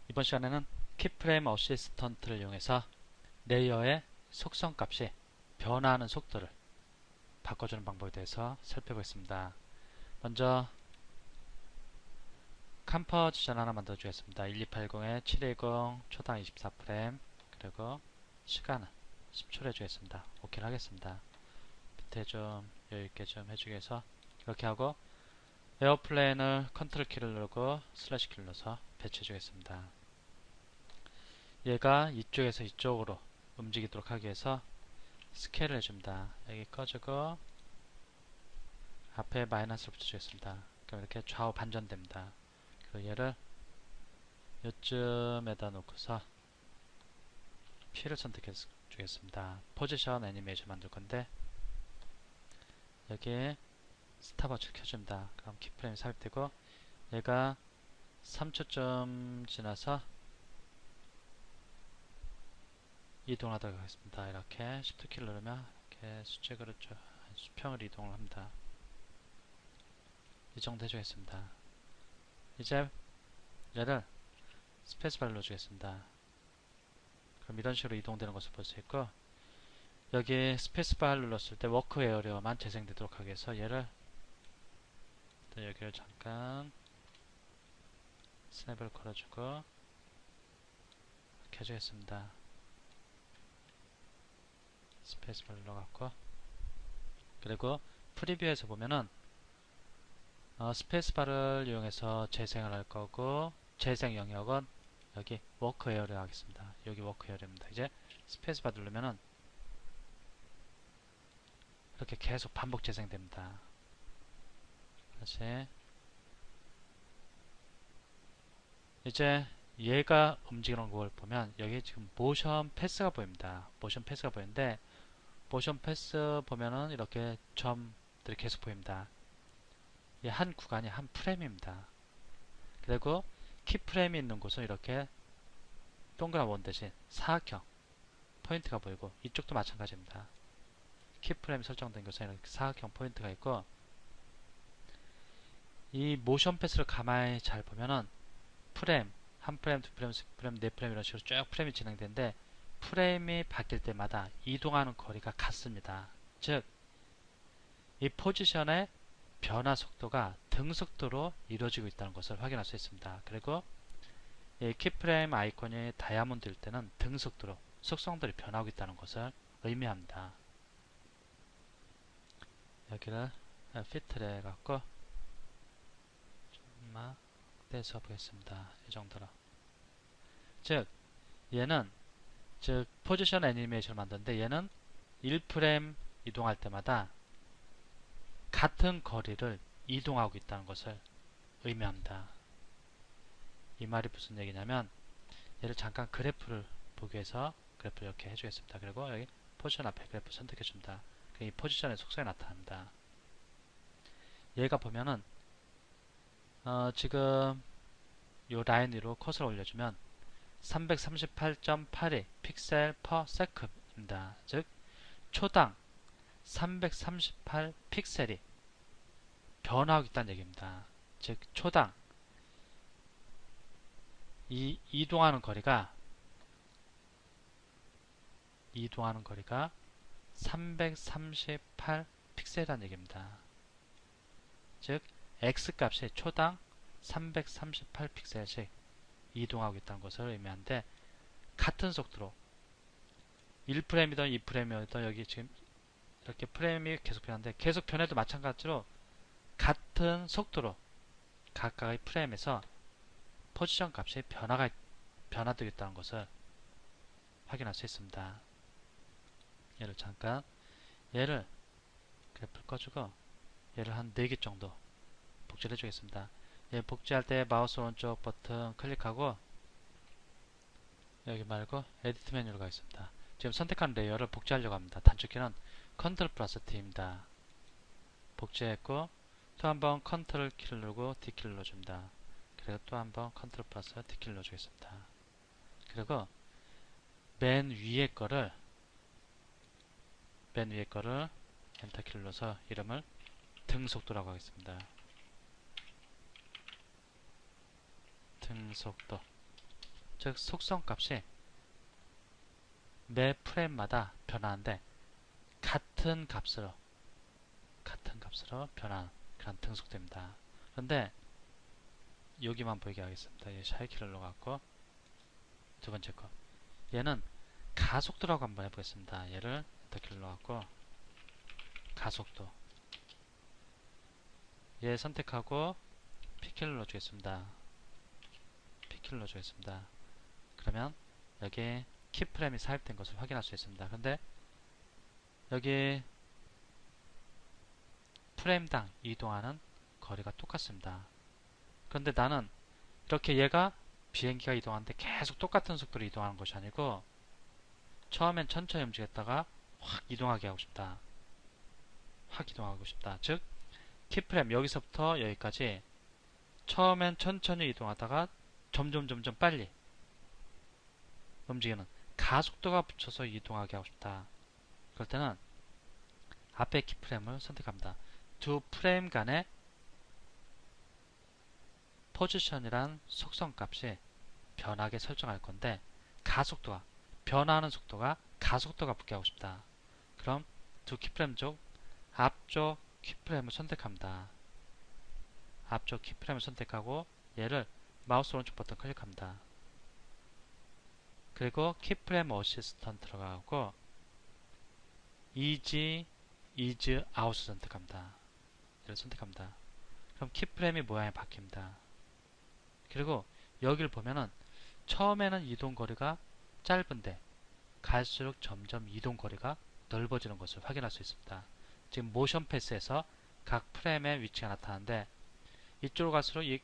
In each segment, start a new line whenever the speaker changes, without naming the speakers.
이번 시간에는 키프레임 어시스턴트를 이용해서 레이어의 속성 값이 변화하는 속도를 바꿔주는 방법에 대해서 살펴보겠습니다. 먼저 컴포지션 하나 만들어 주겠습니다. 1280-720 초당 24프레임, 그리고 시간은 10초로 해주겠습니다. 오케이를 하겠습니다. 밑에 좀 여유있게 좀 해주기 위해서 이렇게 하고, 에어플레인을 컨트롤 키를 누르고 슬래시 키를 눌러서 배치해 주겠습니다. 얘가 이쪽에서 이쪽으로 움직이도록 하기 위해서 스케일을 해줍니다. 여기 꺼주고 앞에 마이너스를 붙여주겠습니다. 그럼 이렇게 좌우 반전됩니다. 그리고 얘를 요쯤에다 놓고서 P를 선택해 주겠습니다. 포지션 애니메이션 만들 건데 여기에 스탑워치를 켜줍니다. 그럼 키프레임이 삽입되고 얘가 3초쯤 지나서 이동하도록 하겠습니다. 이렇게 Shift 키를 누르면 이렇게 수평을 이동을 합니다. 이 정도 해주겠습니다. 이제 얘를 스페이스바를 눌러주겠습니다. 그럼 이런 식으로 이동되는 것을 볼 수 있고, 여기 스페이스바를 눌렀을 때 워크 에어리어만 재생되도록 하기 위해서 얘를 여기를 잠깐 스냅을 걸어주고 이렇게 해주겠습니다. 스페이스바를 눌러갖고, 그리고 프리뷰에서 보면은 스페이스바를 이용해서 재생을 할 거고, 재생 영역은 여기 워크 에어리어 하겠습니다. 여기 워크 에어리어입니다. 이제 스페이스바 누르면은 이렇게 계속 반복 재생됩니다. 다시 이제 얘가 움직이는 걸 보면 여기 지금 모션 패스가 보입니다. 모션 패스가 보이는데, 모션 패스 보면은 이렇게 점들이 계속 보입니다. 이 한 구간이 한 프레임입니다. 그리고 키프레임이 있는 곳은 이렇게 동그란 원 대신 사각형 포인트가 보이고, 이쪽도 마찬가지입니다. 키프레임 설정된 곳은 이렇게 사각형 포인트가 있고, 이 모션 패스를 가만히 잘 보면은 프레임, 한 프레임, 두 프레임, 세 프레임, 네 프레임 이런 식으로 쭉 프레임이 진행되는데, 프레임이 바뀔 때마다 이동하는 거리가 같습니다. 즉, 이 포지션의 변화 속도가 등속도로 이루어지고 있다는 것을 확인할 수 있습니다. 그리고 이 키프레임 아이콘이 다이아몬드일 때는 등속도로 속성들이 변하고 있다는 것을 의미합니다. 여기를 피트를 해갖고 좀만 떼서 보겠습니다. 이 정도로. 즉 얘는 포지션 애니메이션을 만드는데, 얘는 1프레임 이동할 때마다 같은 거리를 이동하고 있다는 것을 의미합니다. 이 말이 무슨 얘기냐면, 얘를 잠깐 그래프를 보기 위해서 그래프를 이렇게 해주겠습니다. 그리고 여기 포지션 앞에 그래프 선택해줍니다. 이 포지션의 속성이 나타납니다. 얘가 보면은 지금 이 라인 위로 커서를 올려주면 338.82 픽셀 퍼 세컨드입니다. 즉 초당 338 픽셀이 변화하고 있다는 얘기입니다. 즉 초당 이 이동하는 거리가 338 픽셀이라는 얘기입니다. 즉 X값이 초당 338 픽셀씩 이동하고 있다는 것을 의미하는데, 같은 속도로 1프레임이든 2프레임이든 여기 지금 이렇게 프레임이 계속 변하는데, 계속 변해도 마찬가지로 같은 속도로 각각의 프레임에서 포지션 값이 변화되고 있다는 것을 확인할 수 있습니다. 얘를 그래프를 꺼주고 얘를 한 4개 정도 복제를 해주겠습니다. 얘 복제할 때 마우스 오른쪽 버튼 클릭하고 여기 말고 에디트 메뉴로 가겠습니다. 지금 선택한 레이어를 복제하려고 합니다. 단축키는 컨트롤 플러스 D입니다. 복제했고, 또 한번 컨트롤 키를 누르고 D 키를 눌러줍니다. 그리고 또 한번 컨트롤 플러스 D 키를 눌러주겠습니다. 그리고 맨 위에 거를 엔터 키를 눌러서 이름을 등속도라고 하겠습니다. 등속도. 즉 속성 값이 매 프레임마다 변하는데 같은 값으로 변하는 그런 등속도입니다. 그런데 여기만 보이게 하겠습니다. 이 샤이키를 넣어갖고 두 번째 거 얘는 가속도라고 한번 해보겠습니다. 얘를 엔터키를 넣어갖고 가속도 얘 선택하고 P키를 넣어주겠습니다. P키를 넣어주겠습니다. 그러면 여기 키프레임이 삽입된 것을 확인할 수 있습니다. 그런데 여기 프레임당 이동하는 거리가 똑같습니다. 그런데 나는 이렇게 얘가 비행기가 이동하는데 계속 똑같은 속도로 이동하는 것이 아니고 처음엔 천천히 움직였다가 확 이동하게 하고 싶다. 확 이동하고 싶다. 즉 키프레임 여기서부터 여기까지 처음엔 천천히 이동하다가 점점 빨리 움직이는 가속도가 붙여서 이동하게 하고 싶다. 그럴 때는 앞에 키프레임을 선택합니다. 두 프레임 간의 포지션이란 속성 값이 변하게 설정할 건데 가속도가 변화하는 속도가 가속도가 붙게 하고 싶다. 그럼 두 키프레임 쪽 앞쪽 키프레임을 선택합니다. 앞쪽 키프레임을 선택하고 얘를 마우스 오른쪽 버튼 클릭합니다. 그리고 키프레임 어시스턴트 들어가고 이지 아웃을 선택합니다. 얘를 선택합니다. 그럼 키프레임이 모양이 바뀝니다. 그리고 여기를 보면은 처음에는 이동거리가 짧은데 갈수록 점점 이동거리가 넓어지는 것을 확인할 수 있습니다. 지금 모션 패스에서 각 프레임의 위치가 나타나는데 이쪽으로 갈수록 이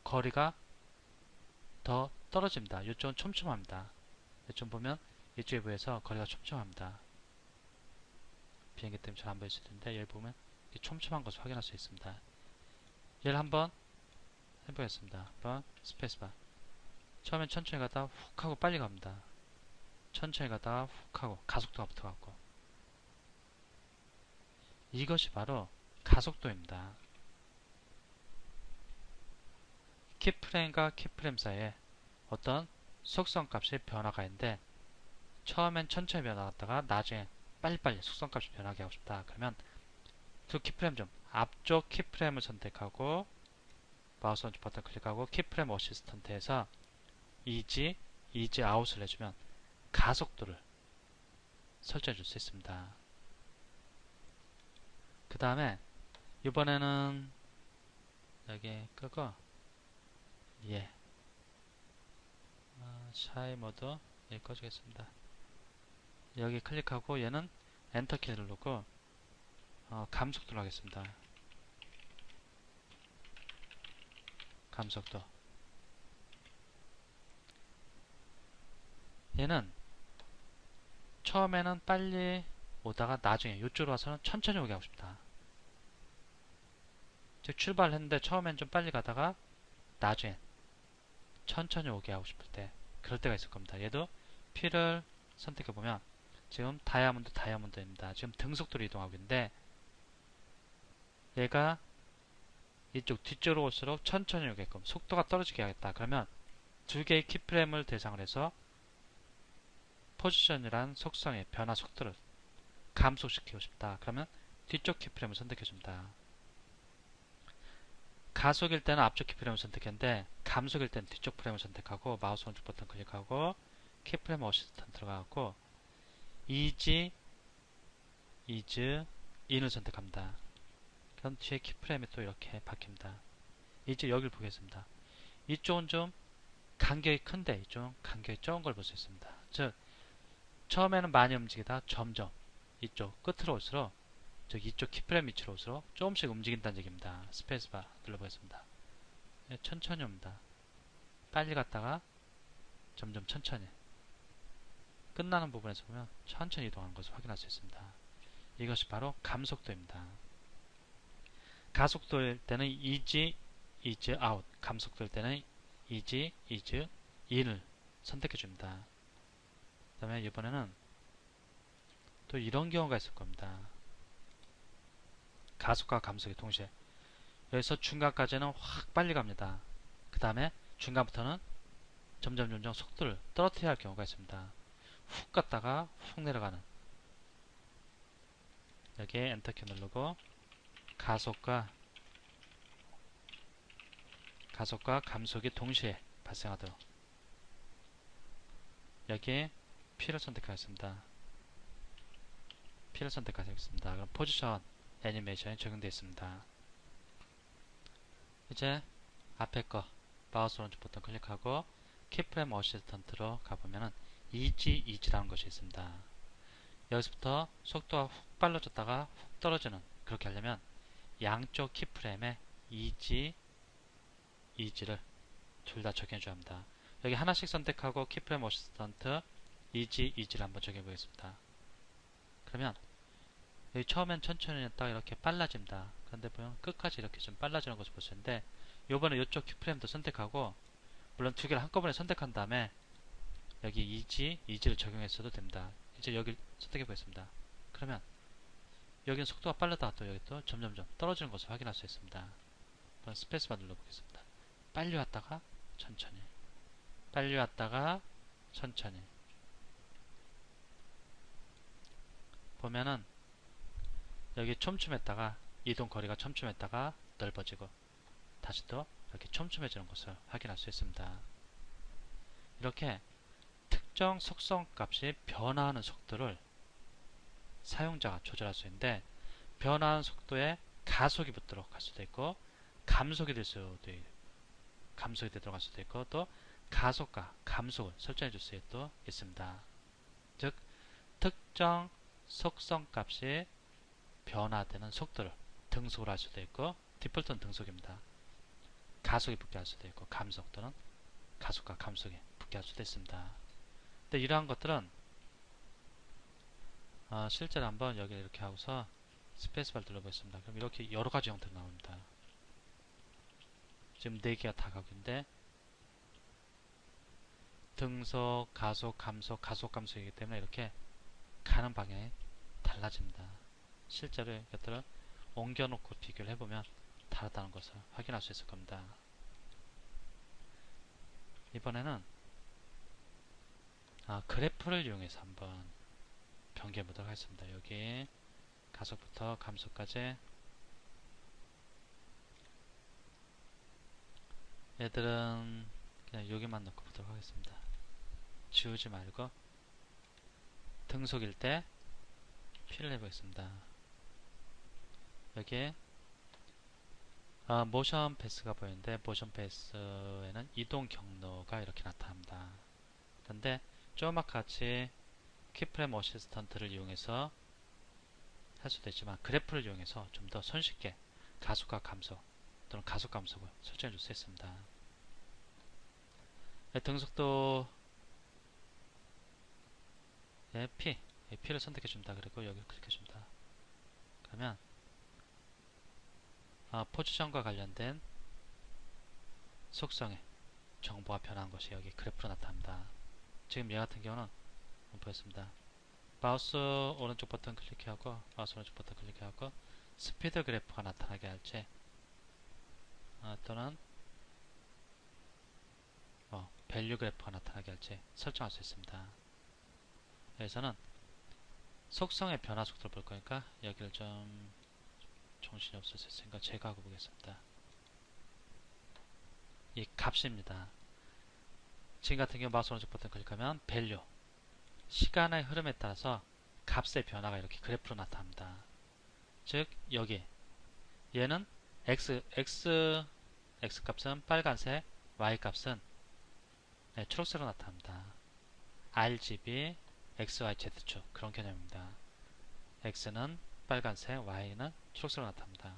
거리가 더 떨어집니다. 이쪽은 촘촘합니다. 이쪽 보면 이쪽에 비해서 거리가 촘촘합니다. 비행기 때문에 잘 안 보일 수 있는데 여기 보면 이 촘촘한 것을 확인할 수 있습니다. 얘를 한번 해보겠습니다. 한번 스페이스바. 처음엔 천천히 가다가 훅 하고 빨리 갑니다. 천천히 가다가 훅 하고 가속도가 붙어갖고 이것이 바로 가속도입니다. 키프레임과 키프레임 사이에 어떤 속성 값의 변화가 있는데 처음엔 천천히 변화하다가 나중에 빨리빨리 속성 값이 변하게 하고 싶다. 그러면 두 키프레임 중 앞쪽 키프레임을 선택하고 마우스 오른쪽 버튼 클릭하고 키프레임 어시스턴트에서 이지 아웃을 해주면 가속도를 설정해 줄 수 있습니다. 그 다음에 이번에는 여기 끄고 샤이 모드 꺼주겠습니다. 여기 클릭하고 얘는 엔터키를 누르고 감속도로 하겠습니다. 감속도 얘는 처음에는 빨리 오다가 나중에 이쪽으로 와서는 천천히 오게 하고 싶다. 즉 출발했는데 처음엔 좀 빨리 가다가 나중에 천천히 오게 하고 싶을 때 그럴 때가 있을 겁니다. 얘도 P를 선택해보면 지금 다이아몬드입니다. 지금 등속도로 이동하고 있는데 얘가 이쪽 뒤쪽으로 올수록 천천히 오게끔 속도가 떨어지게 하겠다. 그러면 두 개의 키프레임을 대상으로 해서 포지션이란 속성의 변화 속도를 감소시키고 싶다. 그러면 뒤쪽 키프레임을 선택해줍니다. 가속일 때는 앞쪽 키프레임을 선택했는데 감속일 때는 뒤쪽 프레임을 선택하고 마우스 오른쪽 버튼 클릭하고 키프레임 어시스턴트 들어가고 이즈 인을 선택합니다. 그럼 뒤에 키프레임이 또 이렇게 바뀝니다. 이제 여기를 보겠습니다. 이쪽은 좀 간격이 큰데 이쪽은 간격이 적은 걸 볼 수 있습니다. 즉 처음에는 많이 움직이다 점점 이쪽 끝으로 올수록 즉 이쪽 키프레임 위치로 올수록 조금씩 움직인다는 얘기입니다. 스페이스바 눌러보겠습니다. 천천히 옵니다. 빨리 갔다가 점점 천천히 끝나는 부분에서 보면 천천히 이동하는 것을 확인할 수 있습니다. 이것이 바로 감속도입니다. 가속도일 때는 이지 아웃, 감속도일 때는 이지 인을 선택해 줍니다. 그 다음에 이번에는 또 이런 경우가 있을 겁니다. 가속과 감속이 동시에 여기서 중간까지는 확 빨리 갑니다. 그 다음에 중간부터는 점점 속도를 떨어뜨려야 할 경우가 있습니다. 훅 갔다가 훅 내려가는, 여기에 엔터키 누르고 가속과 감속이 동시에 발생하도록, 여기에 P를 선택하겠습니다. P를 선택하겠습니다. 그럼 포지션 애니메이션이 적용되어 있습니다. 이제 앞에 거 마우스 오른쪽 버튼 클릭하고 키프레임 어시스턴트로 가보면은 이지라는 것이 있습니다. 여기서부터 속도가 훅 빨라졌다가 훅 떨어지는, 그렇게 하려면 양쪽 키프레임에 이지를 둘 다 적용해 줘야 합니다. 여기 하나씩 선택하고 키프레임 어시스턴트 이지를 한번 적용해 보겠습니다. 그러면 여기 처음엔 천천히 했다가 이렇게 빨라집니다. 그런데 보면 끝까지 이렇게 좀 빨라지는 것을 볼 수 있는데, 요번에 이쪽 키프레임도 선택하고, 물론 두 개를 한꺼번에 선택한 다음에 여기 이지를 적용했어도 됩니다. 이제 여기 선택해 보겠습니다. 그러면 여기는 속도가 빠르다가 또 여기 또 점점점 떨어지는 것을 확인할 수 있습니다. 한번 스페이스바 눌러보겠습니다. 빨리 왔다가 천천히, 빨리 왔다가 천천히. 보면은 여기 촘촘했다가 이동 거리가 촘촘했다가 넓어지고 다시 또 이렇게 촘촘해지는 것을 확인할 수 있습니다. 이렇게 특정 속성 값이 변화하는 속도를 사용자가 조절할 수 있는데, 변화하는 속도에 가속이 붙도록 할 수도 있고, 감속이 되도록 할 수도 있고, 또 가속과 감속을 설정해 줄 수도 있습니다. 즉 특정 속성 값이 변화되는 속도를 등속을 할 수도 있고, 디폴트는 등속입니다. 가속이 붙게 할 수도 있고, 감속 또는 가속과 감속이 붙게 할 수도 있습니다. 근데 이러한 것들은 실제로 한번 여기 이렇게 하고서 스페이스바를 눌러보겠습니다. 그럼 이렇게 여러가지 형태로 나옵니다. 지금 4개가 다 가고 있는데, 등속, 가속, 감속, 가속, 감속이기 때문에 이렇게 가는 방향이 달라집니다. 실제로 이것들을 옮겨놓고 비교를 해보면 다르다는 것을 확인할 수 있을 겁니다. 이번에는 그래프를 이용해서 한번 변경해 보도록 하겠습니다. 여기 가속부터 감속까지, 얘들은 그냥 여기만 넣고 보도록 하겠습니다. 지우지 말고 등속일 때 P를 해보겠습니다. 여기에 모션 패스가 보이는데, 모션 패스에는 이동 경로가 이렇게 나타납니다. 그런데 조그맣게 같이 키프레임 어시스턴트를 이용해서 할 수도 있지만, 그래프를 이용해서 좀 더 손쉽게 가속과 감속 또는 가속 감속을 설정해 줄 수 있습니다. 등속도에 P를 선택해 줍니다. 그리고 여기 클릭해 줍니다. 그러면 포지션과 관련된 속성의 정보가 변한 것이 여기 그래프로 나타납니다. 지금 얘 같은 경우는 보였습니다. 마우스 오른쪽 버튼 클릭하고 스피드 그래프가 나타나게 할지, 또는 밸류 그래프가 나타나게 할지 설정할 수 있습니다. 여기서는 속성의 변화 속도를 볼 거니까 여기를 좀 정신이 없었으니까 제가 하고 보겠습니다. 이 값입니다. 지금 같은 경우 마우스 오른쪽 버튼 클릭하면 밸류, 시간의 흐름에 따라서 값의 변화가 이렇게 그래프로 나타납니다. 즉 여기 얘는 X 값은 빨간색, Y 값은 초록색으로 나타납니다. RGB, XYZ축, 그런 개념입니다. X는 빨간색, Y는 초록색으로 나타납니다.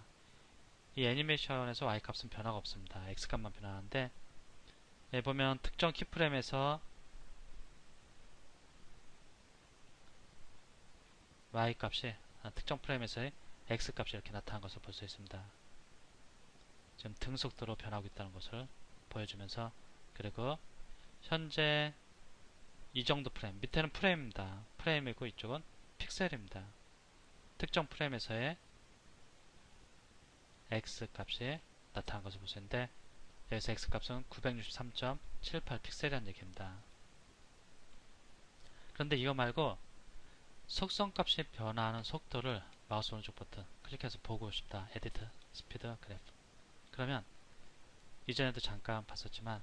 이 애니메이션에서 Y 값은 변화가 없습니다. X 값만 변하는데, 여기 보면 특정 키프레임에서 Y 값이 특정 프레임에서의 X 값이 이렇게 나타난 것을 볼 수 있습니다. 지금 등속도로 변하고 있다는 것을 보여주면서, 그리고 현재 이 정도 프레임, 밑에는 프레임입니다. 프레임이고 이쪽은 픽셀입니다. 특정 프레임에서의 X 값이 나타난 것을 볼 수 있는데, 여기서 X값은 963.78 픽셀이라는 얘기입니다. 그런데 이거 말고 속성값이 변화하는 속도를 마우스 오른쪽 버튼 클릭해서 보고 싶다. 에디트 스피드 그래프. 그러면 이전에도 잠깐 봤었지만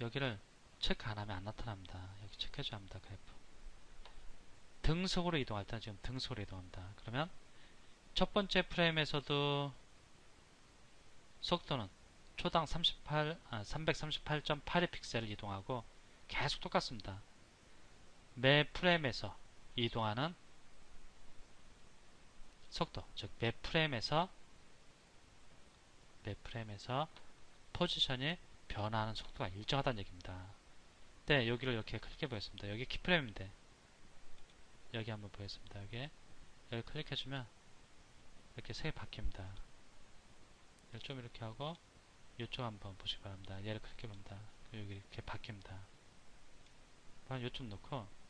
여기를 체크 안 하면 안 나타납니다. 여기 체크해줘야 합니다. 그래프. 등속으로 이동할 때는 지금 등속으로 이동합니다. 그러면 첫 번째 프레임에서도 속도는 초당 338.82 픽셀을 이동하고 계속 똑같습니다. 매 프레임에서 이동하는 속도, 즉 매 프레임에서 포지션이 변화하는 속도가 일정하다는 얘기입니다. 네, 여기를 이렇게 클릭해 보겠습니다. 여기 키프레임인데 여기 한번 보겠습니다. 여기 클릭해주면 이렇게 색이 바뀝니다. 얘를 좀 이렇게 하고 이쪽 한번 보시기 바랍니다. 얘를 클릭해 봅니다. 여기 이렇게 바뀝니다. 요쪽 놓고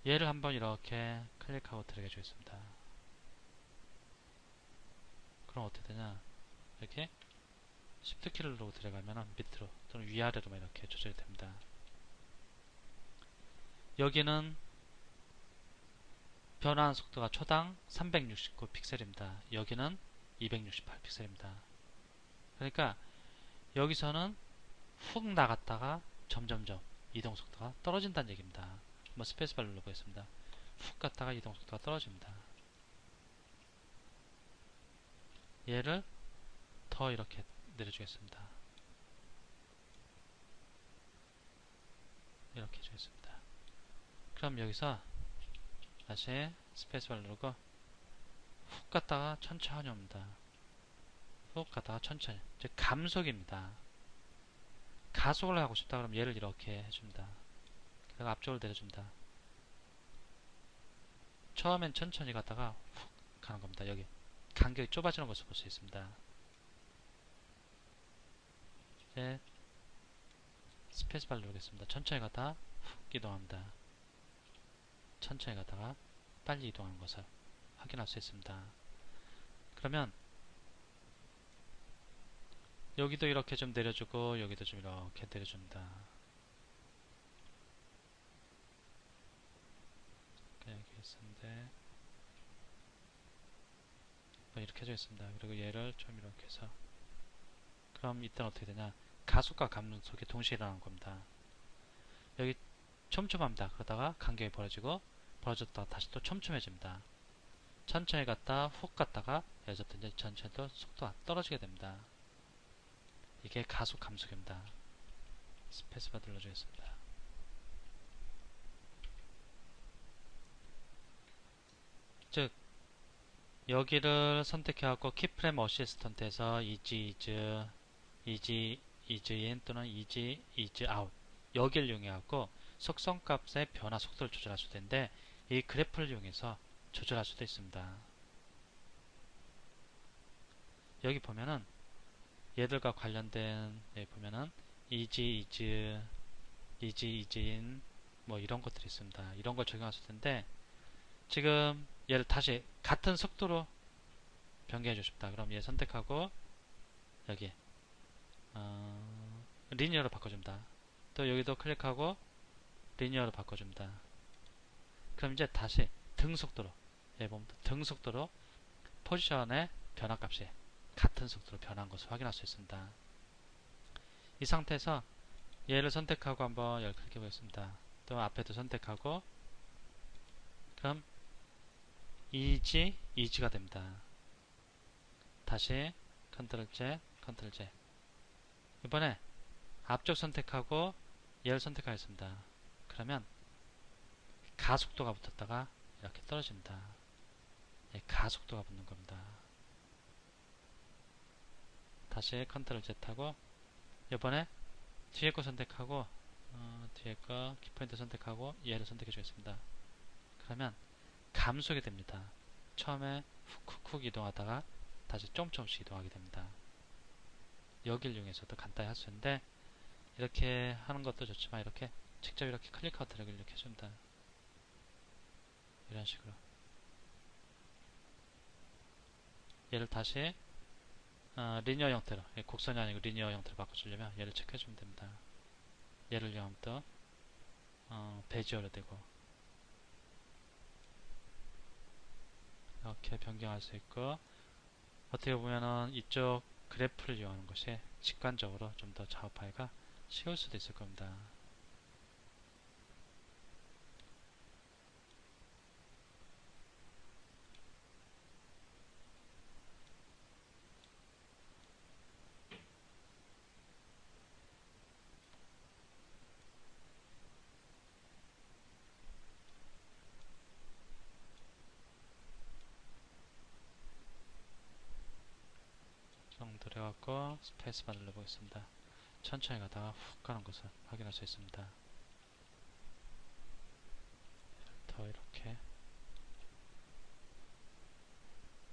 얘를 한번 이렇게 클릭하고 들어가 주겠습니다. 그럼 어떻게 되냐, 이렇게 Shift 키를 누르고 들어가면 밑으로 또는 위아래로만 이렇게 조절이 됩니다. 여기는 변화하는 속도가 초당 369 픽셀입니다. 여기는 268 픽셀입니다. 그러니까 여기서는 훅 나갔다가 점점점 이동 속도가 떨어진다는 얘기입니다. 한번 스페이스바를 눌러보겠습니다. 훅 갔다가 이동 속도가 떨어집니다. 얘를 더 이렇게 내려주겠습니다. 이렇게 해주겠습니다. 그럼 여기서 다시 스페이스바를 누르고 훅 갔다가 천천히 옵니다. 훅 갔다가 천천히, 즉 감속입니다. 가속을 하고 싶다 그러면 얘를 이렇게 해줍니다. 그리고 앞쪽으로 내려줍니다. 처음엔 천천히 갔다가 훅 가는 겁니다. 여기 간격이 좁아지는 것을 볼 수 있습니다. 이제 스페이스바를 누르겠습니다. 천천히 가다가 훅 이동합니다. 천천히 가다가 빨리 이동하는 것을 확인할 수 있습니다. 그러면 여기도 이렇게 좀 내려주고 여기도 좀 이렇게 내려줍니다. 여기 있었는데 이렇게 해주겠습니다. 그리고 얘를 좀 이렇게 해서, 그럼 이때는 어떻게 되냐, 가속과 감속이 동시에 일어나는 겁니다. 여기 촘촘합니다. 그러다가 간격이 벌어졌다가 다시 또 촘촘해집니다. 천천히 갔다 훅 갔다가 여기서 이제 천천히 또 속도가 떨어지게 됩니다. 이게 가속 감속입니다. 스페이스바 눌러주겠습니다. 즉 여기를 선택해갖고 키프레임 어시스턴트에서 이지 인 또는 이지 아웃 여기를 이용해갖고 속성값의 변화 속도를 조절할 수도 있는데 이 그래프를 이용해서 조절할 수도 있습니다. 여기 보면은 얘들과 관련된, 여기 보면은 이지인 뭐 이런 것들이 있습니다. 이런 걸 적용할 수 있는데 지금 얘를 다시 같은 속도로 변경해 주고 싶다. 그럼 얘 선택하고 여기 리니어로 바꿔줍니다. 또 여기도 클릭하고 리니어로 바꿔줍니다. 그럼 이제 다시 등속도로, 얘 보면 등속도로 포지션의 변화값이 같은 속도로 변한 것을 확인할 수 있습니다. 이 상태에서 얘를 선택하고 한번 여기 클릭해 보겠습니다. 또 앞에도 선택하고 그럼 이지가 됩니다. 다시 컨트롤 Z 이번에 앞쪽 선택하고 얘를 선택하겠습니다. 그러면 가속도가 붙었다가 이렇게 떨어집니다. 가속도가 붙는 겁니다. 다시 컨트롤 Z 하고 이번에 뒤에 거 선택하고 뒤에 거 키포인트 선택하고 얘를 선택해 주겠습니다. 그러면 감속이 됩니다. 처음에 훅 이동하다가 다시 조금씩 이동하게 됩니다. 여기를 이용해서도 간단히 할 수 있는데 이렇게 하는 것도 좋지만 이렇게 직접 이렇게 클릭하고 드래그를 이렇게 해줍니다. 이런 식으로 얘를 다시 리니어 형태로, 곡선이 아니고 리니어 형태로 바꿔주려면 얘를 체크해주면 됩니다. 얘를 이용하면 또 베지어로 되고 이렇게 변경할 수 있고, 어떻게 보면은 이쪽 그래프를 이용하는 것이 직관적으로 좀 더 작업하기가 쉬울 수도 있을 겁니다. 정도로 해갖고 스페이스바 눌러보겠습니다. 천천히 가다가 훅 가는 것을 확인할 수 있습니다. 더 이렇게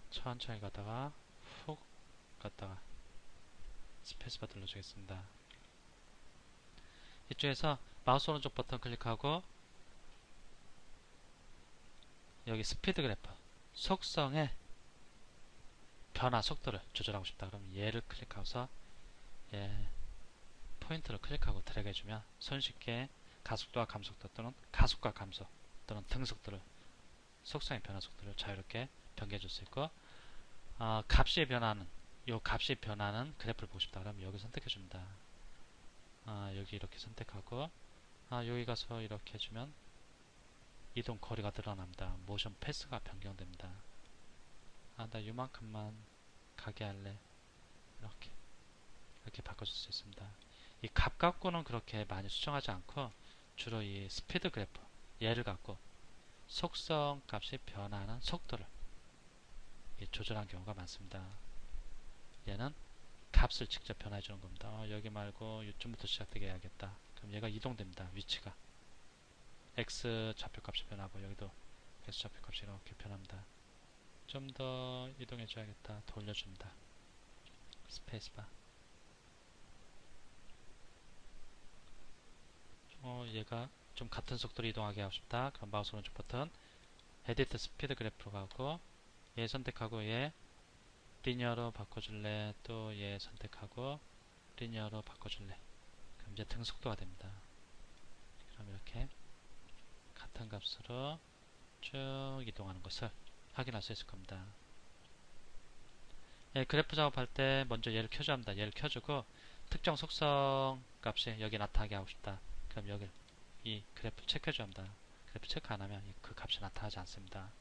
천천히 가다가 훅 갔다가 스페이스바 눌러주겠습니다. 이쪽에서 마우스 오른쪽 버튼 클릭하고 여기 스피드 그래프 속성의 변화 속도를 조절하고 싶다 그러면 얘를 클릭해서 포인트를 클릭하고 드래그 해주면 손쉽게 가속도와 감속도 또는 가속과 감속 또는 등속도를 속성의 변화 속도를 자유롭게 변경해 줄 수 있고, 값이 변하는 그래프를 보고 싶다 그러면 여기 선택해 줍니다. 여기 이렇게 선택하고 여기 가서 이렇게 해주면 이동 거리가 늘어납니다. 모션 패스가 변경됩니다. 나 이만큼만 가게 할래. 이렇게 바꿔줄 수 있습니다. 이 값 갖고는 그렇게 많이 수정하지 않고 주로 이 스피드 그래프 얘를 갖고 속성 값이 변하는 속도를 조절하는 경우가 많습니다. 얘는 값을 직접 변화해 주는 겁니다. 여기 말고 이쯤부터 시작되게 해야겠다. 그럼 얘가 이동됩니다. 위치가 x 좌표값이 변하고 여기도 x 좌표값이 이렇게 변합니다. 좀 더 이동해 줘야겠다. 돌려줍니다. 스페이스바. 얘가 좀 같은 속도로 이동하게 하고 싶다. 그럼 마우스 오른쪽 버튼 에디트 스피드 그래프로 가고 얘 선택하고 얘 리니어로 바꿔줄래. 또 얘 선택하고 리니어로 바꿔줄래. 그럼 이제 등속도가 됩니다. 그럼 이렇게 같은 값으로 쭉 이동하는 것을 확인할 수 있을 겁니다. 그래프 작업할 때 먼저 얘를 켜줘야 합니다. 얘를 켜주고 특정 속성 값이 여기 나타나게 하고 싶다. 그럼 여기 이 그래프 체크해줘야 합니다. 그래프 체크 안하면 그 값이 나타나지 않습니다.